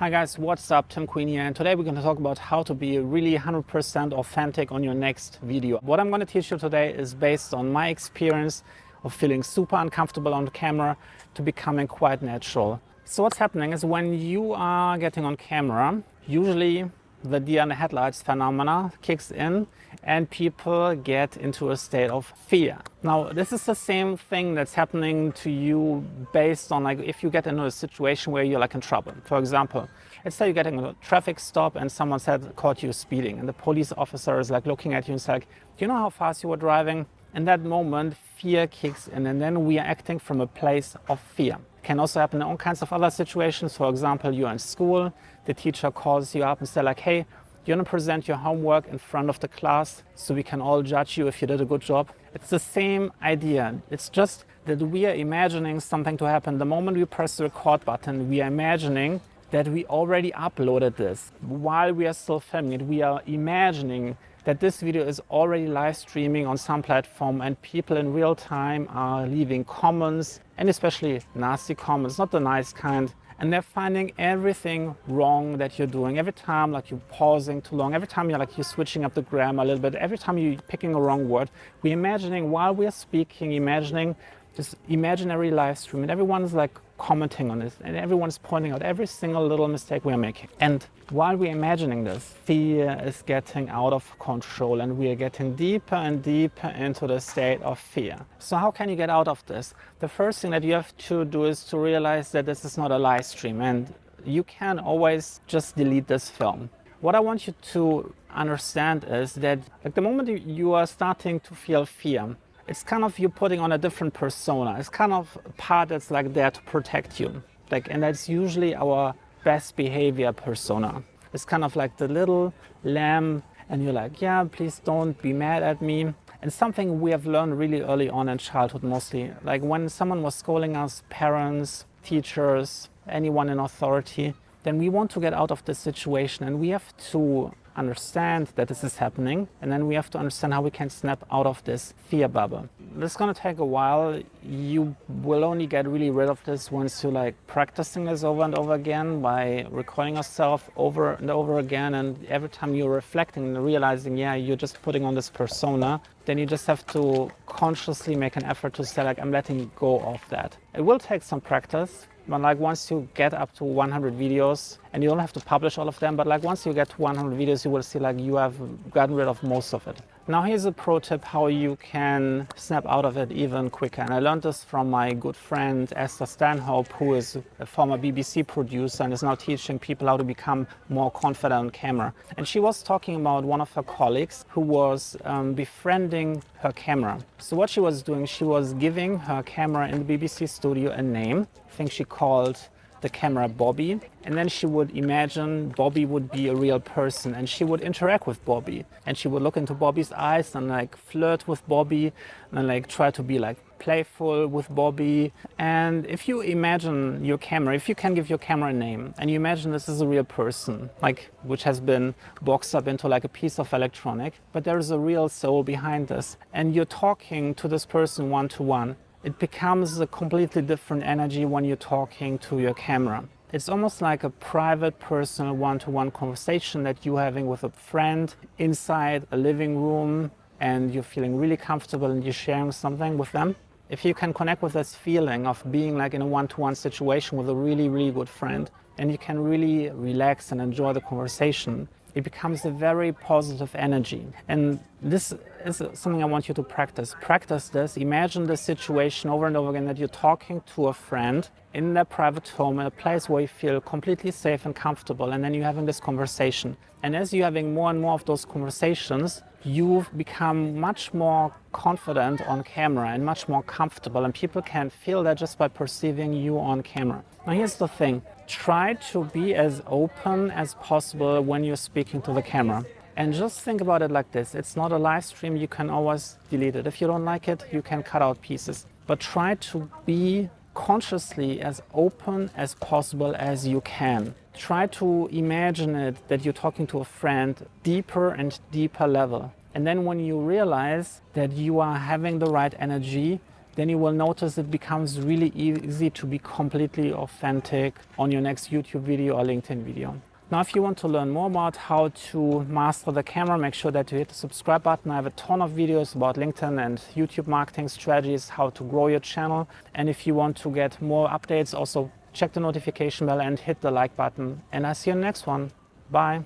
Hi guys, what's up? Tim Queen here, and today we're going to talk about how to be really 100% authentic on your next video. What I'm going to teach you today is based on my experience of feeling super uncomfortable on camera to becoming quite natural. So what's happening is when you are getting on camera, usually the deer in the headlights phenomena kicks in and people get into a state of fear. Now, this is the same thing that's happening to you based on if you get into a situation where you're in trouble. For example, let's say you're getting a traffic stop and someone caught you speeding, and the police officer is looking at you and says, do you know how fast you were driving? In that moment, fear kicks in, and then we are acting from a place of fear. It can also happen in all kinds of other situations. For example, you're in school, the teacher calls you up and says hey, you want to present your homework in front of the class so we can all judge you if you did a good job. It's the same idea. It's just that we are imagining something to happen. The moment we press the record button, we are imagining that we already uploaded this. While we are still filming it, we are imagining that this video is already live streaming on some platform and people in real time are leaving comments, and especially nasty comments, not the nice kind. And they're finding everything wrong that you're doing. Every time you're pausing too long, every time you're switching up the grammar a little bit, every time you're picking a wrong word, we're imagining while we're speaking, imagining this imaginary live stream, and everyone's commenting on this, and everyone's pointing out every single little mistake we're making. And while we're imagining this, fear is getting out of control and we are getting deeper and deeper into the state of fear. So how can you get out of this? The first thing that you have to do is to realize that this is not a live stream, and you can always just delete this film. What I want you to understand is that the moment you are starting to feel fear, it's you putting on a different persona. It's a part that's there to protect you. And that's usually our best behavior persona. It's the little lamb, and you're yeah, please don't be mad at me. And something we have learned really early on in childhood mostly, when someone was scolding us, parents, teachers, anyone in authority, then we want to get out of this situation, and we have to understand that this is happening, and then we have to understand how we can snap out of this fear bubble. This is going to take a while. You will only get really rid of this once you practicing this over and over again by recording yourself over and over again, and every time you're reflecting and realizing you're just putting on this persona, then you just have to consciously make an effort to say I'm letting go of that. It will take some practice. But once you get up to 100 videos, and you don't have to publish all of them, but once you get to 100 videos, you will see you have gotten rid of most of it. Now here's a pro tip how you can snap out of it even quicker. And I learned this from my good friend Esther Stanhope, who is a former BBC producer and is now teaching people how to become more confident on camera. And she was talking about one of her colleagues who was befriending her camera. So what she was doing, she was giving her camera in the BBC studio a name. I think she called the camera Bobby, and then she would imagine Bobby would be a real person, and she would interact with Bobby, and she would look into Bobby's eyes and flirt with Bobby and try to be playful with Bobby. And if you imagine your camera, if you can give your camera a name and you imagine this is a real person, which has been boxed up into a piece of electronic, but there is a real soul behind this, and you're talking to this person one-to-one, it becomes a completely different energy when you're talking to your camera. It's almost like a private, personal, one-to-one conversation that you're having with a friend inside a living room, and you're feeling really comfortable and you're sharing something with them. If you can connect with this feeling of being in a one-to-one situation with a really, really good friend, and you can really relax and enjoy the conversation, it becomes a very positive energy. And this is something I want you to practice. Practice this. Imagine this situation over and over again, that you're talking to a friend in their private home, in a place where you feel completely safe and comfortable, and then you're having this conversation. And as you're having more and more of those conversations, you become much more confident on camera and much more comfortable, and people can feel that just by perceiving you on camera. Now here's the thing. Try to be as open as possible when you're speaking to the camera. And just think about it like this. It's not a live stream. You can always delete it. If you don't like it, you can cut out pieces. But try to be consciously as open as possible as you can. Try to imagine it that you're talking to a friend deeper and deeper level. And then when you realize that you are having the right energy, then you will notice it becomes really easy to be completely authentic on your next YouTube video or LinkedIn video. Now, if you want to learn more about how to master the camera, make sure that you hit the subscribe button. I have a ton of videos about LinkedIn and YouTube marketing strategies, how to grow your channel. And if you want to get more updates, also check the notification bell and hit the like button. And I'll see you in the next one. Bye.